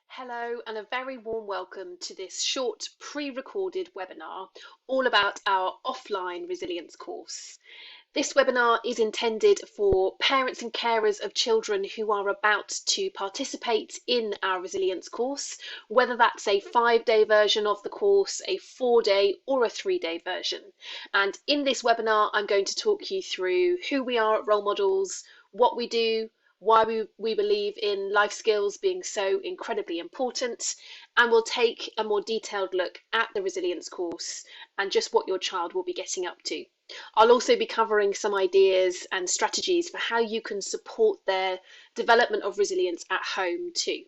Hello, and a very warm welcome to this short pre-recorded webinar all about our offline resilience course. This webinar is intended for parents and carers of children who are about to participate in our resilience course, whether that's a 5-day version of the course, a 4-day or a 3-day version. And in this webinar, I'm going to talk you through who we are at Role Models, what we do, why we believe in life skills being so incredibly important, and we'll take a more detailed look at the resilience course and just what your child will be getting up to. I'll also be covering some ideas and strategies for how you can support their development of resilience at home too.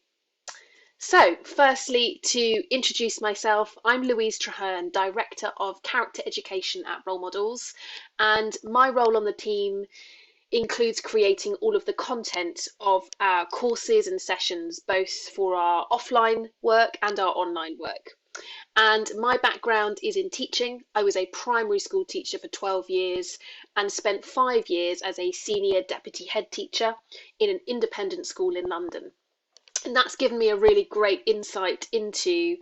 So, firstly, to introduce myself, I'm Louise Traherne, Director of Character Education at Role Models, and my role on the team includes creating all of the content of our courses and sessions, both for our offline work and our online work. And my background is in teaching. I was a primary school teacher for 12 years and spent 5 years as a senior deputy head teacher in an independent school in London. And that's given me a really great insight into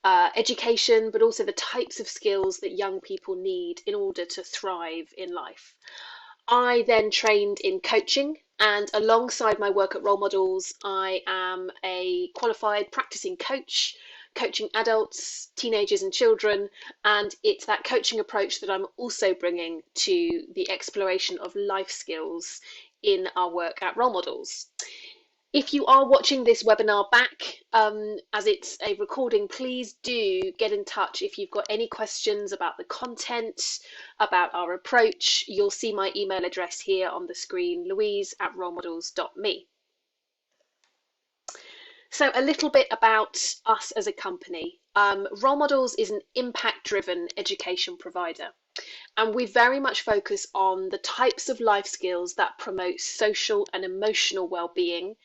education, but also the types of skills that young people need in order to thrive in life. I then trained in coaching, and alongside my work at Role Models, I am a qualified practicing coach, coaching adults, teenagers and children, and it's that coaching approach that I'm also bringing to the exploration of life skills in our work at Role Models. If you are watching this webinar back, as it's a recording, please do get in touch if you've got any questions about the content, about our approach. You'll see my email address here on the screen, louise@rolemodels.me. So a little bit about us as a company. Role Models is an impact-driven education provider, and we very much focus on the types of life skills that promote social and emotional well-being,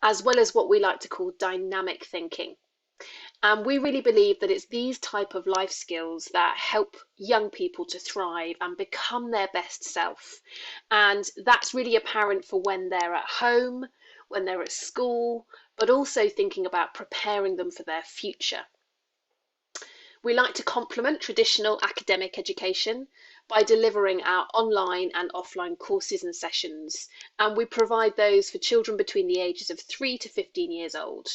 as well as what we like to call dynamic thinking. And we really believe that it's these type of life skills that help young people to thrive and become their best self. And that's really apparent for when they're at home, when they're at school, but also thinking about preparing them for their future. We like to complement traditional academic education by delivering our online and offline courses and sessions, and we provide those for children between the ages of 3 to 15 years old.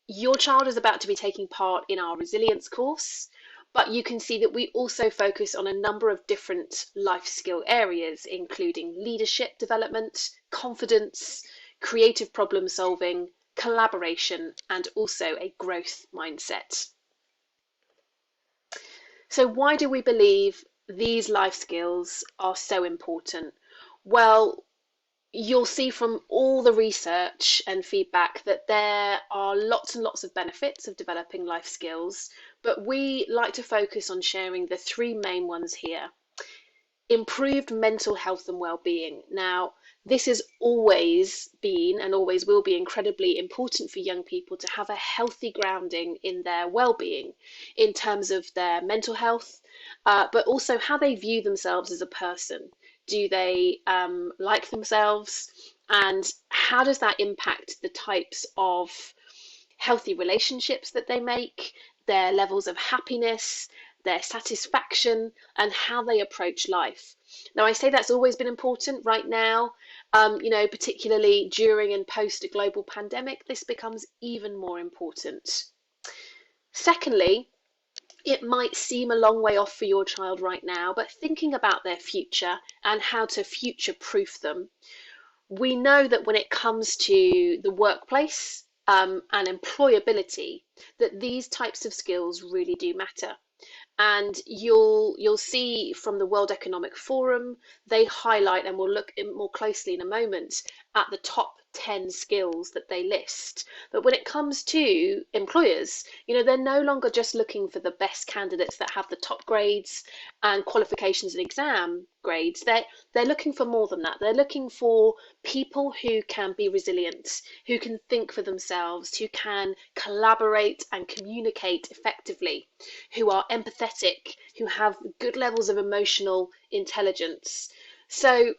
Your child is about to be taking part in our resilience course, but you can see that we also focus on a number of different life skill areas, including leadership development, confidence, creative problem solving, collaboration, and also a growth mindset. So why do we believe these life skills are so important? Well, you'll see from all the research and feedback that there are lots and lots of benefits of developing life skills, but we like to focus on sharing the 3 main ones here. Improved mental health and well-being. Now, this has always been and always will be incredibly important for young people to have a healthy grounding in their well-being in terms of their mental health, but also how they view themselves as a person. Do they like themselves? And how does that impact the types of healthy relationships that they make, their levels of happiness, their satisfaction, and how they approach life? Now, I say that's always been important. Right now, particularly during and post a global pandemic, this becomes even more important. Secondly, it might seem a long way off for your child right now, but thinking about their future and how to future-proof them, we know that when it comes to the workplace and employability, that these types of skills really do matter. And you'll see from the World Economic Forum, they highlight, and we'll look more closely in a moment, at the top 10 skills that they list. But when it comes to employers, they're no longer just looking for the best candidates that have the top grades and qualifications and exam grades. They're looking for more than that. They're looking for people who can be resilient, who can think for themselves, who can collaborate and communicate effectively, who are empathetic, who have good levels of emotional intelligence. So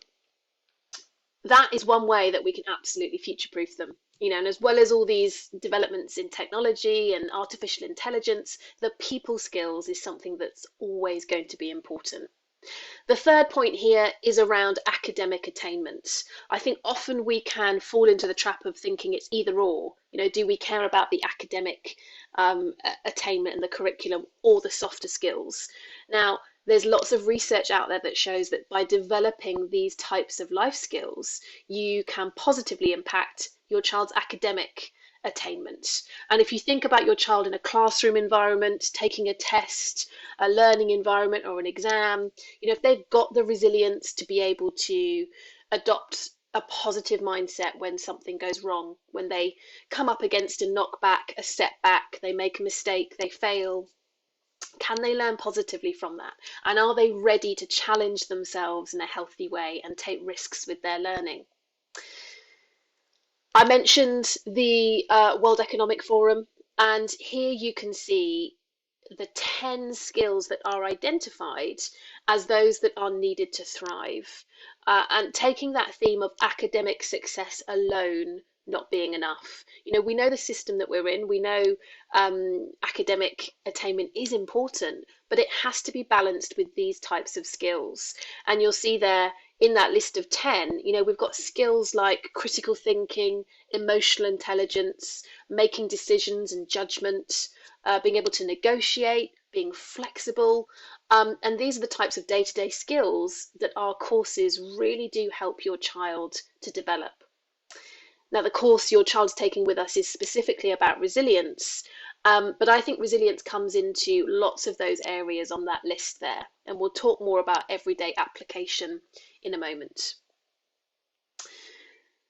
that is one way that we can absolutely future-proof them. And as well as all these developments in technology and artificial intelligence, the people skills is something that's always going to be important. The third point here is around academic attainment. I think often we can fall into the trap of thinking it's either or. Do we care about the academic attainment and the curriculum or the softer skills? Now, there's lots of research out there that shows that by developing these types of life skills, you can positively impact your child's academic attainment. And if you think about your child in a classroom environment, taking a test, a learning environment, or an exam, if they've got the resilience to be able to adopt a positive mindset when something goes wrong, when they come up against a knockback, a setback, they make a mistake, they fail, can they learn positively from that? And are they ready to challenge themselves in a healthy way and take risks with their learning? I mentioned the World Economic Forum, and here you can see the 10 skills that are identified as those that are needed to thrive. And taking that theme of academic success alone not being enough. We know the system that we're in. We know academic attainment is important, but it has to be balanced with these types of skills. And you'll see there in that list of 10, we've got skills like critical thinking, emotional intelligence, making decisions and judgment, being able to negotiate, being flexible. And these are the types of day-to-day skills that our courses really do help your child to develop. Now, the course your child's taking with us is specifically about resilience, but I think resilience comes into lots of those areas on that list there, and we'll talk more about everyday application in a moment.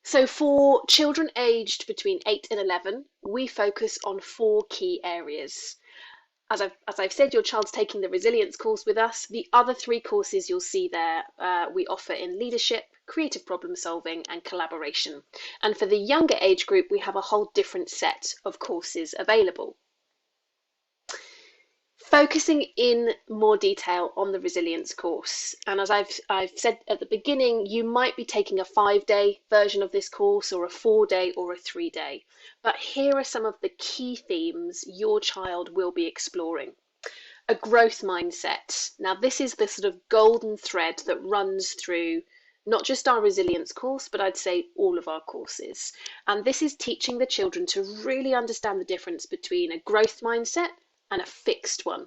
So for children aged between 8 and 11, we focus on 4 key areas. As I've said, your child's taking the resilience course with us. The other 3 courses you'll see there, we offer in leadership, creative problem solving, and collaboration. And for the younger age group, we have a whole different set of courses available. Focusing in more detail on the resilience course, and as I've said at the beginning, you might be taking a 5-day version of this course or a 4-day or a 3-day, but here are some of the key themes your child will be exploring. A growth mindset. Now, this is the sort of golden thread that runs through not just our resilience course, but I'd say all of our courses. And this is teaching the children to really understand the difference between a growth mindset and a fixed one.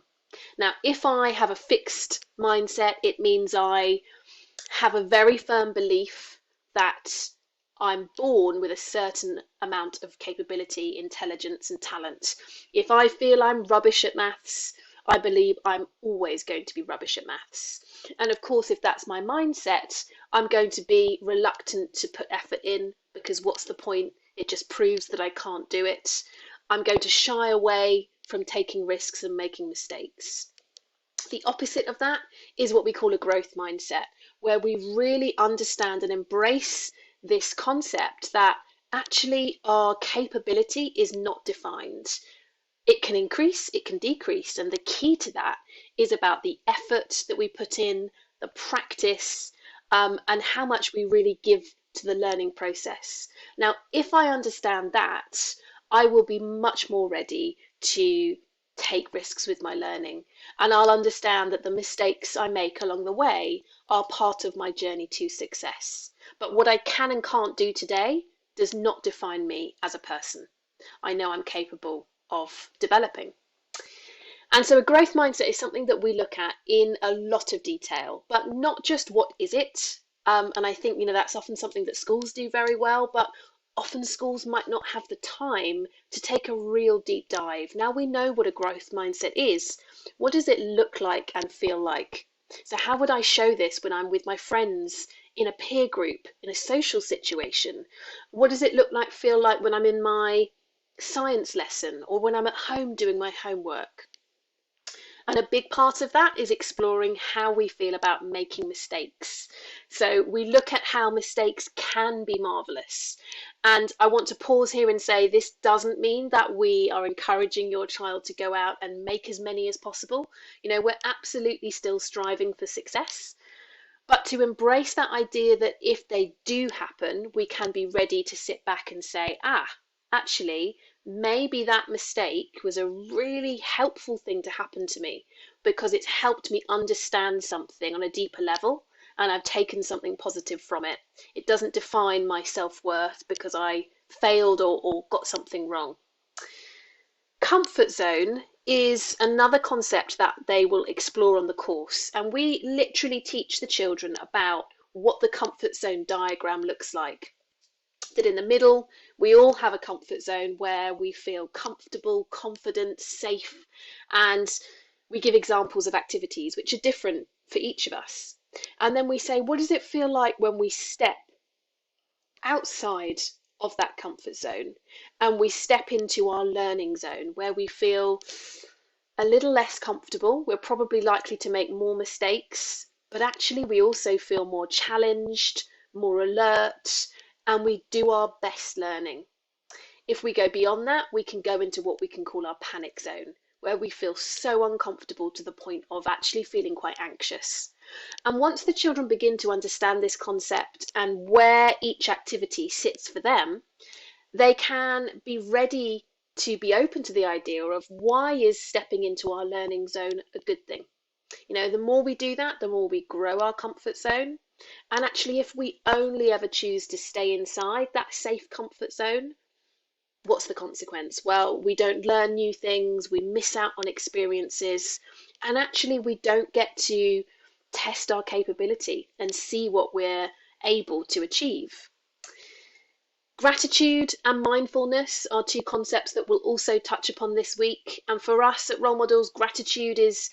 Now, if I have a fixed mindset, it means I have a very firm belief that I'm born with a certain amount of capability, intelligence, and talent. If I feel I'm rubbish at maths, I believe I'm always going to be rubbish at maths. And of course, if that's my mindset, I'm going to be reluctant to put effort in because what's the point? It just proves that I can't do it. I'm going to shy away from taking risks and making mistakes. The opposite of that is what we call a growth mindset, where we really understand and embrace this concept that actually our capability is not defined. It can increase, it can decrease, and the key to that is about the effort that we put in, the practice, and how much we really give to the learning process. Now, if I understand that, I will be much more ready to take risks with my learning, and I'll understand that the mistakes I make along the way are part of my journey to success. But what I can and can't do today does not define me as a person. I know I'm capable of developing. And so a growth mindset is something that we look at in a lot of detail, but not just what is it. And I think, that's often something that schools do very well, but often schools might not have the time to take a real deep dive. Now we know what a growth mindset is. What does it look like and feel like? So how would I show this when I'm with my friends, in a peer group, in a social situation? What does it look like, feel like when I'm in my science lesson or when I'm at home doing my homework? And a big part of that is exploring how we feel about making mistakes. So we look at how mistakes can be marvelous. And I want to pause here and say this doesn't mean that we are encouraging your child to go out and make as many as possible. We're absolutely still striving for success. but to embrace that idea that if they do happen, we can be ready to sit back and say, actually, maybe that mistake was a really helpful thing to happen to me because it's helped me understand something on a deeper level and I've taken something positive from it. It doesn't define my self-worth because I failed or got something wrong. Comfort zone is another concept that they will explore on the course, and we literally teach the children about what the comfort zone diagram looks like. That in the middle, we all have a comfort zone where we feel comfortable, confident, safe, and we give examples of activities which are different for each of us. And then we say, what does it feel like when we step outside of that comfort zone and we step into our learning zone where we feel a little less comfortable? We're probably likely to make more mistakes, but actually we also feel more challenged, more alert, and we do our best learning. If we go beyond that, we can go into what we can call our panic zone, where we feel so uncomfortable to the point of actually feeling quite anxious. And once the children begin to understand this concept and where each activity sits for them, they can be ready to be open to the idea of why is stepping into our learning zone a good thing. The more we do that, the more we grow our comfort zone. And actually, if we only ever choose to stay inside that safe comfort zone, what's the consequence? Well, we don't learn new things, we miss out on experiences, and actually we don't get to test our capability and see what we're able to achieve. Gratitude and mindfulness are two concepts that we'll also touch upon this week. And for us at Role Models, gratitude is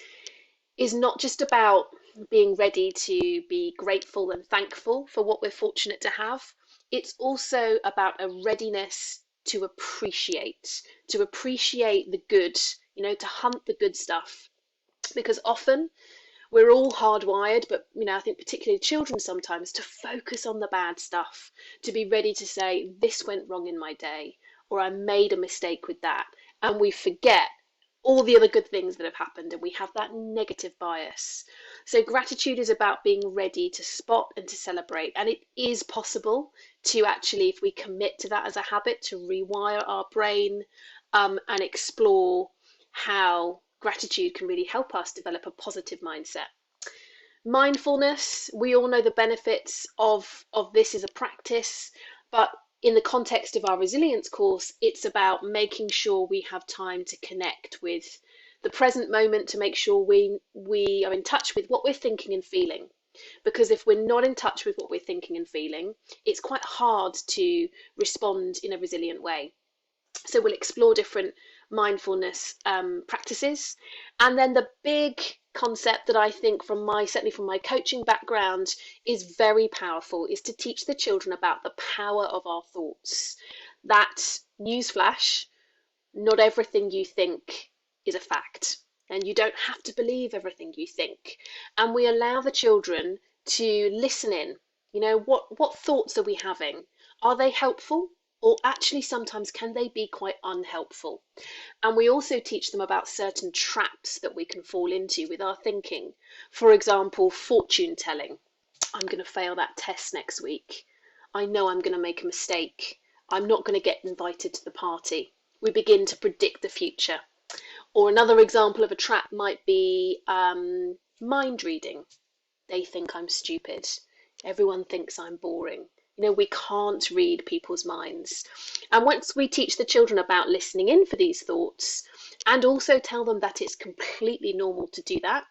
not just about being ready to be grateful and thankful for what we're fortunate to have. It's also about a readiness to appreciate the good, to hunt the good stuff. Because often we're all hardwired, but I think particularly children sometimes, to focus on the bad stuff, to be ready to say, this went wrong in my day, or I made a mistake with that. And we forget all the other good things that have happened, and we have that negative bias. So gratitude is about being ready to spot and to celebrate. And it is possible to actually, if we commit to that as a habit, to rewire our brain and explore how gratitude can really help us develop a positive mindset. Mindfulness, we all know the benefits of this as a practice, but in the context of our resilience course, it's about making sure we have time to connect with the present moment, to make sure we are in touch with what we're thinking and feeling. Because if we're not in touch with what we're thinking and feeling, it's quite hard to respond in a resilient way. So we'll explore different mindfulness practices. And then the big concept that I think certainly from my coaching background is very powerful is to teach the children about the power of our thoughts. That, newsflash, not everything you think is a fact, and you don't have to believe everything you think. And we allow the children to listen in. What thoughts are we having? Are they helpful? Or actually sometimes can they be quite unhelpful? And we also teach them about certain traps that we can fall into with our thinking. For example, fortune telling. I'm going to fail that test next week. I know I'm going to make a mistake. I'm not going to get invited to the party. We begin to predict the future. Or another example of a trap might be mind reading. They think I'm stupid. Everyone thinks I'm boring. We can't read people's minds. And once we teach the children about listening in for these thoughts and also tell them that it's completely normal to do that,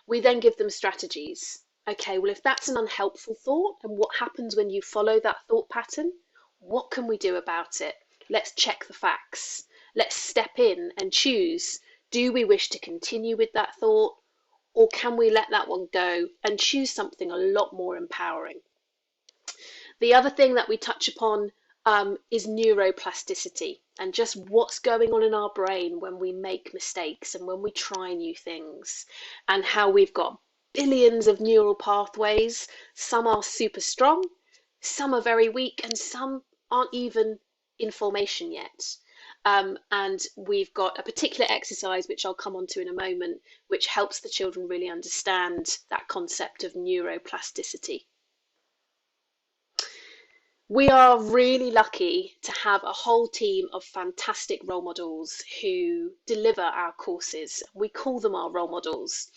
we then give them strategies. Okay, well, if that's an unhelpful thought, and what happens when you follow that thought pattern? What can we do about it? Let's check the facts. Let's step in and choose. Do we wish to continue with that thought, or can we let that one go and choose something a lot more empowering? The other thing that we touch upon is neuroplasticity and just what's going on in our brain when we make mistakes and when we try new things, and how we've got billions of neural pathways. Some are super strong, some are very weak, and some aren't even in formation yet. And we've got a particular exercise, which I'll come on to in a moment, which helps the children really understand that concept of neuroplasticity. We are really lucky to have a whole team of fantastic role models who deliver our courses. We call them our role models.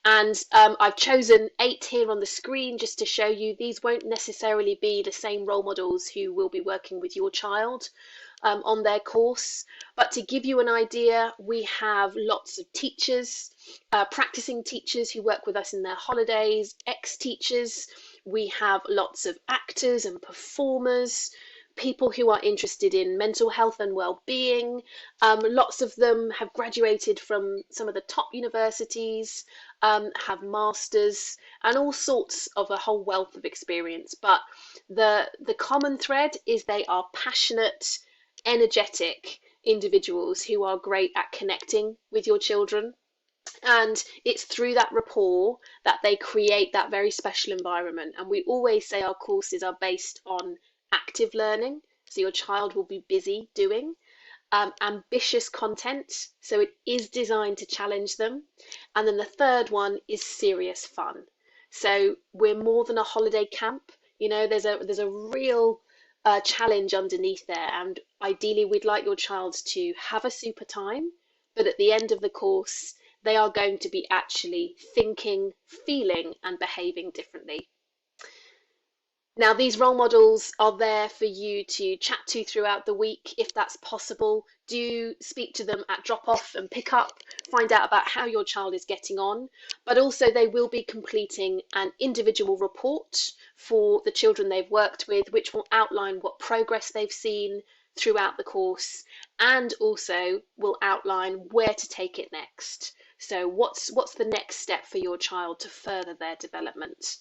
And I've chosen 8 here on the screen just to show you. These won't necessarily be the same role models who will be working with your child on their course. But to give you an idea, we have lots of teachers, practicing teachers who work with us in their holidays, ex-teachers. We have lots of actors and performers, people who are interested in mental health and well-being. Lots of them have graduated from some of the top universities, have masters, and all sorts of a whole wealth of experience. But the common thread is they are passionate, energetic individuals who are great at connecting with your children. And it's through that rapport that they create that very special environment. And we always say our courses are based on active learning. So your child will be busy doing ambitious content. So it is designed to challenge them. And then the third one is serious fun. So we're more than a holiday camp. You know, there's a real challenge underneath there. And ideally, we'd like your child to have a super time. But at the end of the course, they are going to be actually thinking, feeling, and behaving differently. Now, these role models are there for you to chat to throughout the week, if that's possible. Do speak to them at drop-off and pick up, find out about how your child is getting on. But also they will be completing an individual report for the children they've worked with, which will outline what progress they've seen throughout the course, and also will outline where to take it next. So what's the next step for your child to further their development?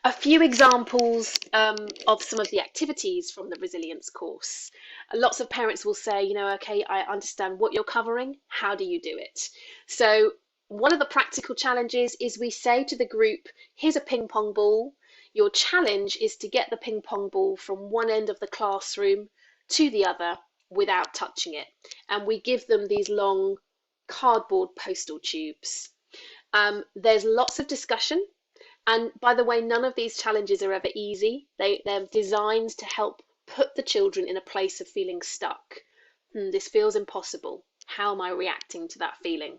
A few examples of some of the activities from the resilience course. Lots of parents will say, you know, okay, I understand what you're covering. How do you do it? So one of the practical challenges is we say to the group, here's a ping pong ball. Your challenge is to get the ping pong ball from one end of the classroom to the other without touching it. And we give them these long cardboard postal tubes. There's lots of discussion. And by the way, none of these challenges are ever easy. They're designed to help put the children in a place of feeling stuck. This feels impossible. How am I reacting to that feeling?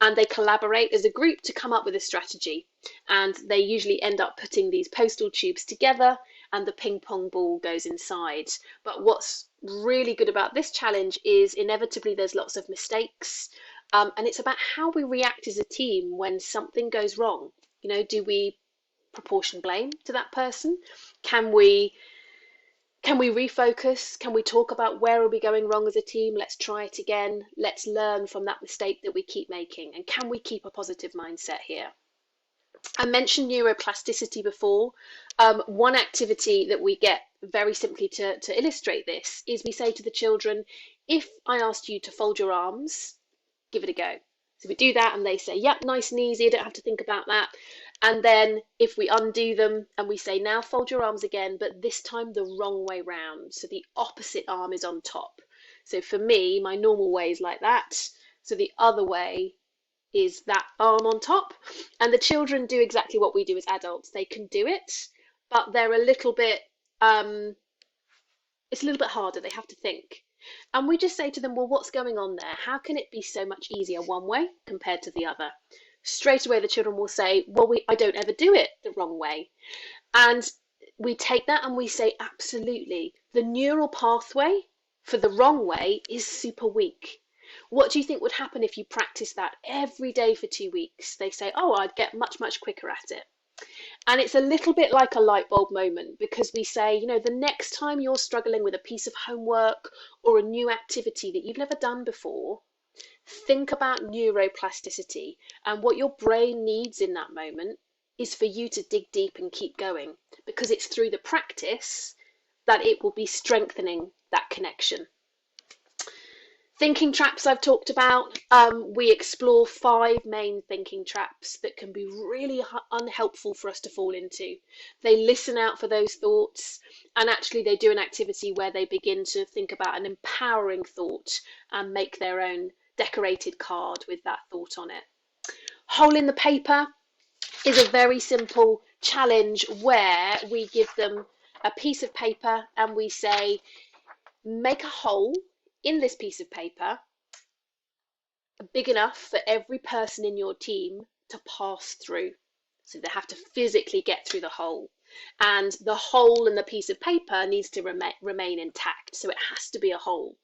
And they collaborate as a group to come up with a strategy. And they usually end up putting these postal tubes together and the ping pong ball goes inside. But what's really good about this challenge is inevitably there's lots of mistakes. And it's about how we react as a team when something goes wrong. You know, do we proportion blame to that person? Can we refocus? Can we talk about where are we going wrong as a team? Let's try it again. Let's learn from that mistake that we keep making. And can we keep a positive mindset here? I mentioned neuroplasticity before. One activity that we get very simply to illustrate this is we say to the children, if I asked you to fold your arms, give it a go. So we do that and they say, yep, nice and easy, I don't have to think about that. And then if we undo them and we say, now fold your arms again, but this time the wrong way round. So the opposite arm is on top. So for me, my normal way is like that. So the other way is that arm on top. And the children do exactly what we do as adults. They can do it, but they're a little bit, it's a little bit harder. They have to think. And we just say to them, well, what's going on there? How can it be so much easier one way compared to the other? Straight away, the children will say, well, I don't ever do it the wrong way. And we take that and we say, absolutely. The neural pathway for the wrong way is super weak. What do you think would happen if you practice that every day for 2 weeks? They say, oh, I'd get much, much quicker at it. And it's a little bit like a light bulb moment because we say, you know, the next time you're struggling with a piece of homework or a new activity that you've never done before, think about neuroplasticity. And what your brain needs in that moment is for you to dig deep and keep going, because it's through the practice that it will be strengthening that connection. Thinking traps I've talked about. We explore 5 main thinking traps that can be really unhelpful for us to fall into. They listen out for those thoughts, and actually they do an activity where they begin to think about an empowering thought and make their own decorated card with that thought on it. Hole in the paper is a very simple challenge where we give them a piece of paper and we say, make a hole in this piece of paper big enough for every person in your team to pass through. So they have to physically get through the hole. And the hole in the piece of paper needs to remain intact. So it has to be a hole.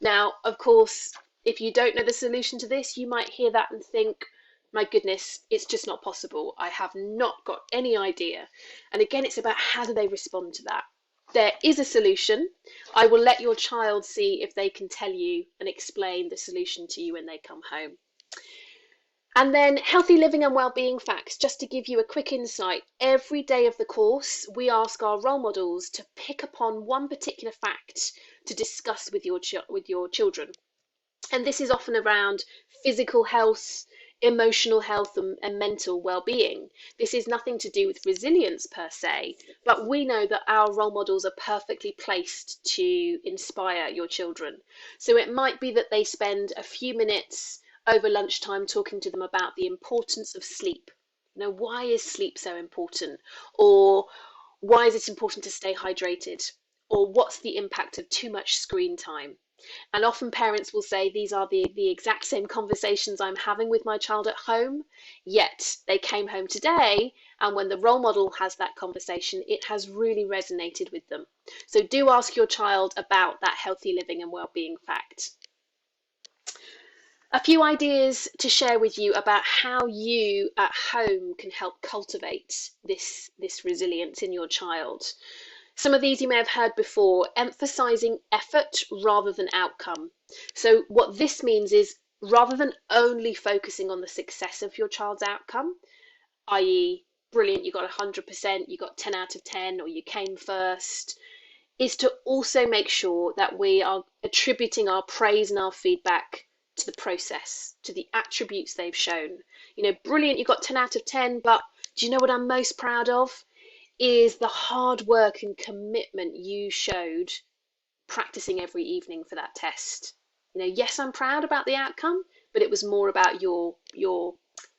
Now, of course, if you don't know the solution to this, you might hear that and think, my goodness, it's just not possible. I have not got any idea. And again, it's about how do they respond to that. There is a solution. I will let your child see if they can tell you and explain the solution to you when they come home. And then healthy living and well-being facts, just to give you a quick insight. Every day of the course, we ask our role models to pick upon one particular fact to discuss with your children. And this is often around physical health, emotional health, and mental well-being. This is nothing to do with resilience per se, but we know that our role models are perfectly placed to inspire your children. So it might be that they spend a few minutes over lunchtime talking to them about the importance of sleep. Why is sleep so important? Or why is it important to stay hydrated? Or what's the impact of too much screen time? And often parents will say these are the exact same conversations I'm having with my child at home, yet they came home today, and when the role model has that conversation, it has really resonated with them. So do ask your child about that healthy living and well-being fact. A few ideas to share with you about how you at home can help cultivate this resilience in your child. Some of these you may have heard before, emphasizing effort rather than outcome. So what this means is rather than only focusing on the success of your child's outcome, i.e. brilliant, you got 100%, you got 10 out of 10, or you came first, is to also make sure that we are attributing our praise and our feedback to the process, to the attributes they've shown. Brilliant, you got 10 out of 10, but do you know what I'm most proud of? Is the hard work and commitment you showed practicing every evening for that test. Yes, I'm proud about the outcome, but it was more about your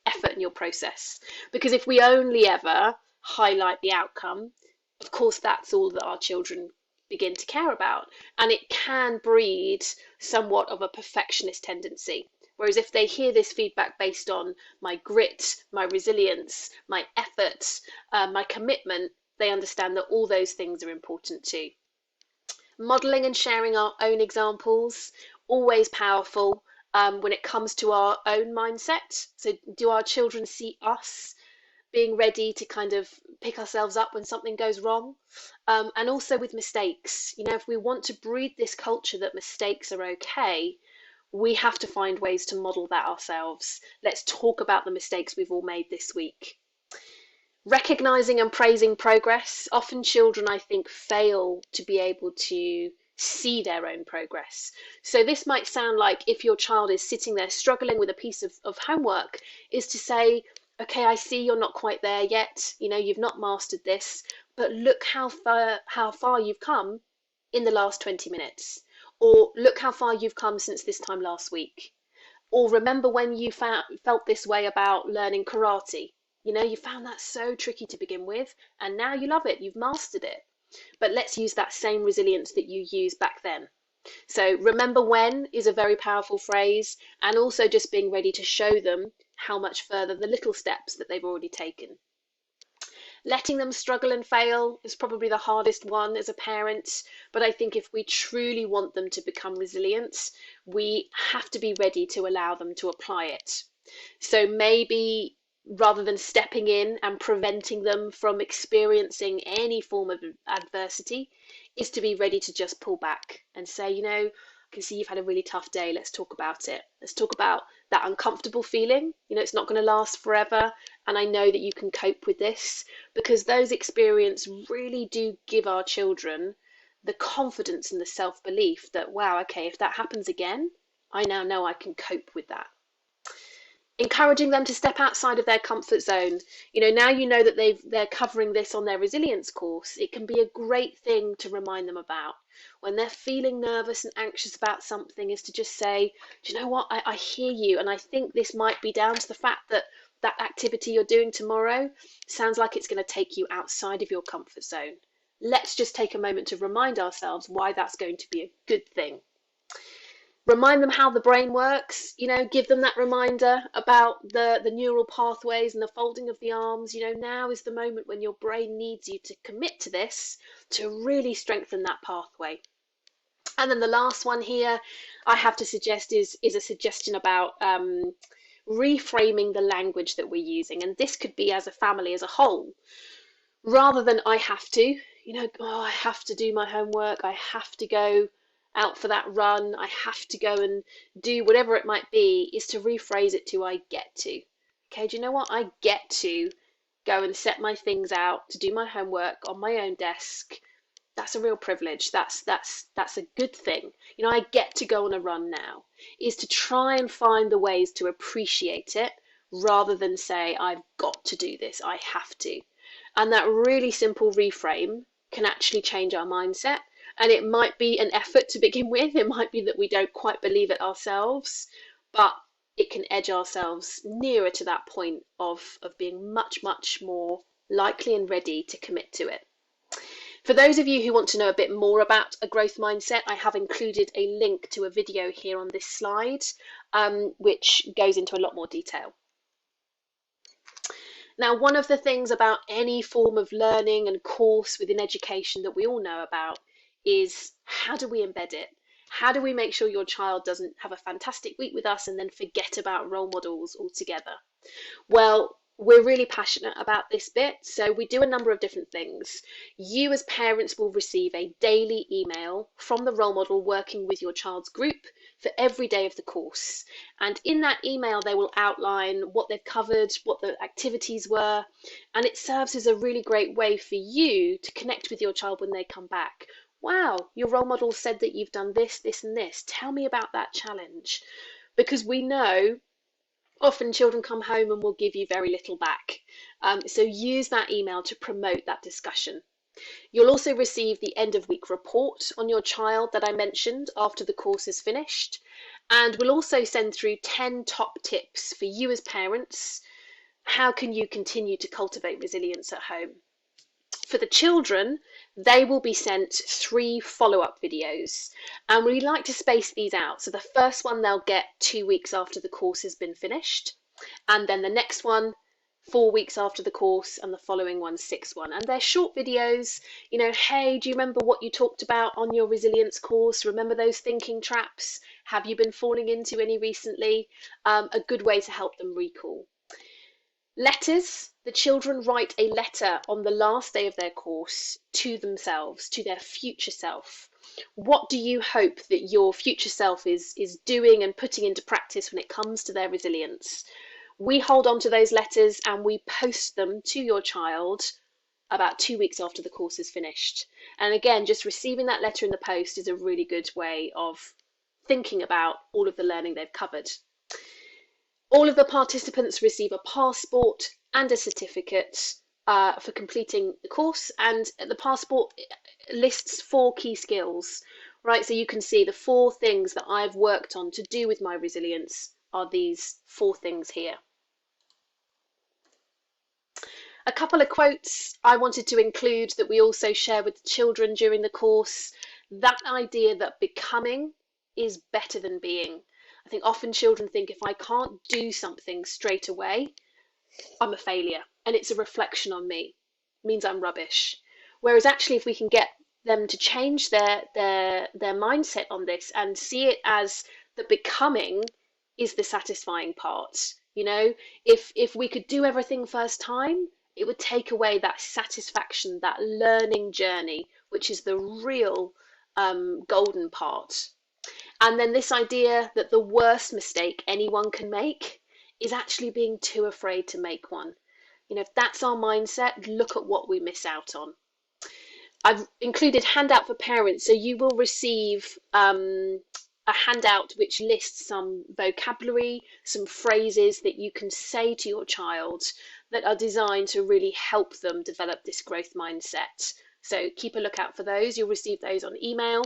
effort and your process. Because if we only ever highlight the outcome, of course, that's all that our children begin to care about. And it can breed somewhat of a perfectionist tendency. Whereas if they hear this feedback based on my grit, my resilience, my effort, my commitment, they understand that all those things are important too. Modeling and sharing our own examples, always powerful when it comes to our own mindset. So do our children see us being ready to kind of pick ourselves up when something goes wrong? And also with mistakes. If we want to breed this culture that mistakes are okay, we have to find ways to model that ourselves. Let's talk about the mistakes we've all made this week. Recognizing and praising progress. Often children, I think, fail to be able to see their own progress. So this might sound like if your child is sitting there struggling with a piece of homework, is to say, okay, I see you're not quite there yet. You've not mastered this, but look how far you've come in the last 20 minutes. Or look how far you've come since this time last week. Or remember when you felt this way about learning karate. You found that so tricky to begin with, and now you love it, you've mastered it. But let's use that same resilience that you used back then. So remember when is a very powerful phrase, and also just being ready to show them how much further the little steps that they've already taken. Letting them struggle and fail is probably the hardest one as a parent, but I think if we truly want them to become resilient, we have to be ready to allow them to apply it. So maybe rather than stepping in and preventing them from experiencing any form of adversity, is to be ready to just pull back and say, I can see you've had a really tough day. Let's talk about it. Let's talk about that uncomfortable feeling. It's not going to last forever. And I know that you can cope with this, because those experiences really do give our children the confidence and the self-belief that, wow, okay, if that happens again, I now know I can cope with that. Encouraging them to step outside of their comfort zone. Now you know that they're covering this on their resilience course. It can be a great thing to remind them about when they're feeling nervous and anxious about something, is to just say, do you know what, I hear you, and I think this might be down to the fact that that activity you're doing tomorrow sounds like it's going to take you outside of your comfort zone. Let's just take a moment to remind ourselves why that's going to be a good thing. Remind them how the brain works, give them that reminder about the neural pathways and the folding of the arms. Now is the moment when your brain needs you to commit to this, to really strengthen that pathway. And then the last one here I have to suggest is a suggestion about reframing the language that we're using. And this could be as a family as a whole, rather than I have to, I have to do my homework, I have to go out for that run, I have to go and do whatever it might be, is to rephrase it to I get to. Okay, do you know what? I get to go and set my things out to do my homework on my own desk. That's a real privilege. That's a good thing. I get to go on a run now. Is to try and find the ways to appreciate it rather than say I've got to do this, I have to. And that really simple reframe can actually change our mindset. And it might be an effort to begin with. It might be that we don't quite believe it ourselves, but it can edge ourselves nearer to that point of being much, much more likely and ready to commit to it. For those of you who want to know a bit more about a growth mindset, I have included a link to a video here on this slide, which goes into a lot more detail. Now, one of the things about any form of learning and course within education that we all know about is, how do we embed it? How do we make sure your child doesn't have a fantastic week with us and then forget about role models altogether? Well, we're really passionate about this bit, so we do a number of different things. You as parents will receive a daily email from the role model working with your child's group for every day of the course. And in that email, they will outline what they've covered, what the activities were, and it serves as a really great way for you to connect with your child when they come back. Wow, your role model said that you've done this, this, and this. Tell me about that challenge. Because we know often children come home and will give you very little back. So use that email to promote that discussion. You'll also receive the end of week report on your child that I mentioned after the course is finished. And we'll also send through 10 top tips for you as parents. How can you continue to cultivate resilience at home? For the children, they will be sent 3 follow-up videos, and we like to space these out. So the first one they'll get 2 weeks after the course has been finished, and then the next one 4 weeks after the course, and the following one 6 one. And they're short videos. Hey, do you remember what you talked about on your resilience course? Remember those thinking traps? Have you been falling into any recently? A good way to help them recall. Letters. The children write a letter on the last day of their course to themselves, to their future self. What do you hope that your future self is doing and putting into practice when it comes to their resilience? We hold on to those letters and we post them to your child about 2 weeks after the course is finished. And again, just receiving that letter in the post is a really good way of thinking about all of the learning they've covered. All of the participants receive a passport and a certificate for completing the course, and the passport lists 4 key skills, right? So you can see the 4 things that I've worked on to do with my resilience are these 4 things here. A couple of quotes I wanted to include that we also share with the children during the course. That idea that becoming is better than being. I think often children think if I can't do something straight away, I'm a failure and it's a reflection on me. It means I'm rubbish. Whereas actually if we can get them to change their mindset on this and see it as the becoming is the satisfying part. If we could do everything first time, it would take away that satisfaction, that learning journey, which is the real golden part. And then this idea that the worst mistake anyone can make is actually being too afraid to make one. If that's our mindset, look at what we miss out on. I've included handout for parents, so you will receive a handout which lists some vocabulary, some phrases that you can say to your child that are designed to really help them develop this growth mindset. So keep a lookout for those. You'll receive those on email.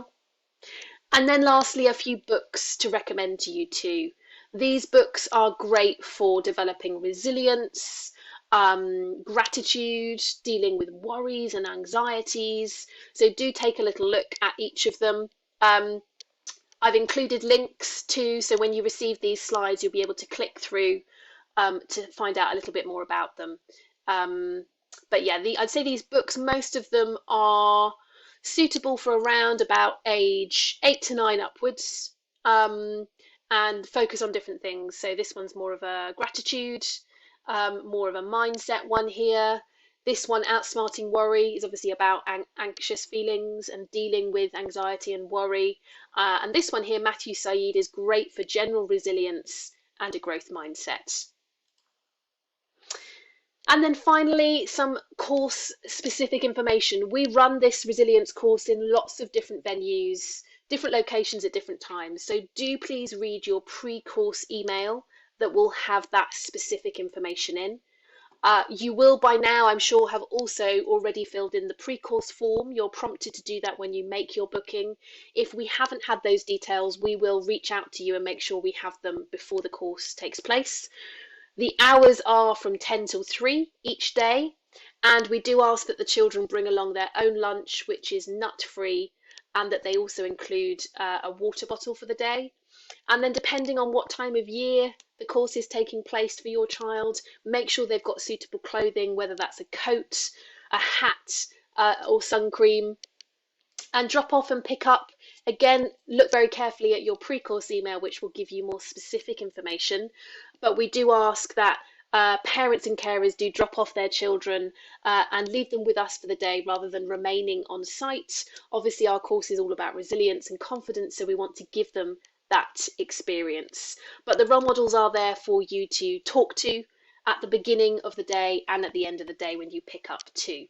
And then lastly, a few books to recommend to you too. These books are great for developing resilience, gratitude, dealing with worries and anxieties. So do take a little look at each of them. I've included links too, so when you receive these slides, you'll be able to click through to find out a little bit more about them. But yeah, I'd say these books, most of them are suitable for around about age 8 to 9 upwards, and focus on different things. So this one's more of a gratitude, more of a mindset one here. This one, Outsmarting Worry, is obviously about anxious feelings and dealing with anxiety and worry. And this one here, Matthew Said, is great for general resilience and a growth mindset. And then finally, some course specific information. We run this resilience course in lots of different venues, different locations at different times. So do please read your pre-course email that will have that specific information in. You will by now, I'm sure, have also already filled in the pre-course form. You're prompted to do that when you make your booking. If we haven't had those details, we will reach out to you and make sure we have them before the course takes place. The hours are from 10 till 3 each day, and we do ask that the children bring along their own lunch, which is nut-free, and that they also include a water bottle for the day. And then depending on what time of year the course is taking place for your child, make sure they've got suitable clothing, whether that's a coat, a hat, or sun cream. And drop off and pick up. Again, look very carefully at your pre-course email, which will give you more specific information. But we do ask that parents and carers do drop off their children and leave them with us for the day rather than remaining on site. Obviously, our course is all about resilience and confidence, so we want to give them that experience. But the role models are there for you to talk to at the beginning of the day and at the end of the day when you pick up too.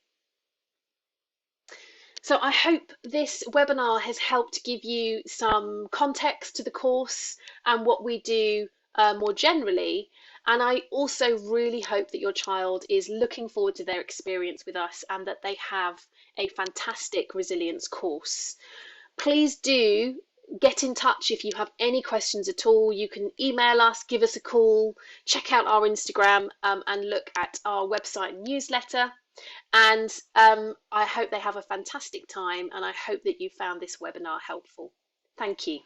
So I hope this webinar has helped give you some context to the course and what we do more generally. And I also really hope that your child is looking forward to their experience with us and that they have a fantastic resilience course. Please do get in touch if you have any questions at all. You can email us, give us a call, check out our Instagram and look at our website and newsletter. And I hope they have a fantastic time, and I hope that you found this webinar helpful. Thank you.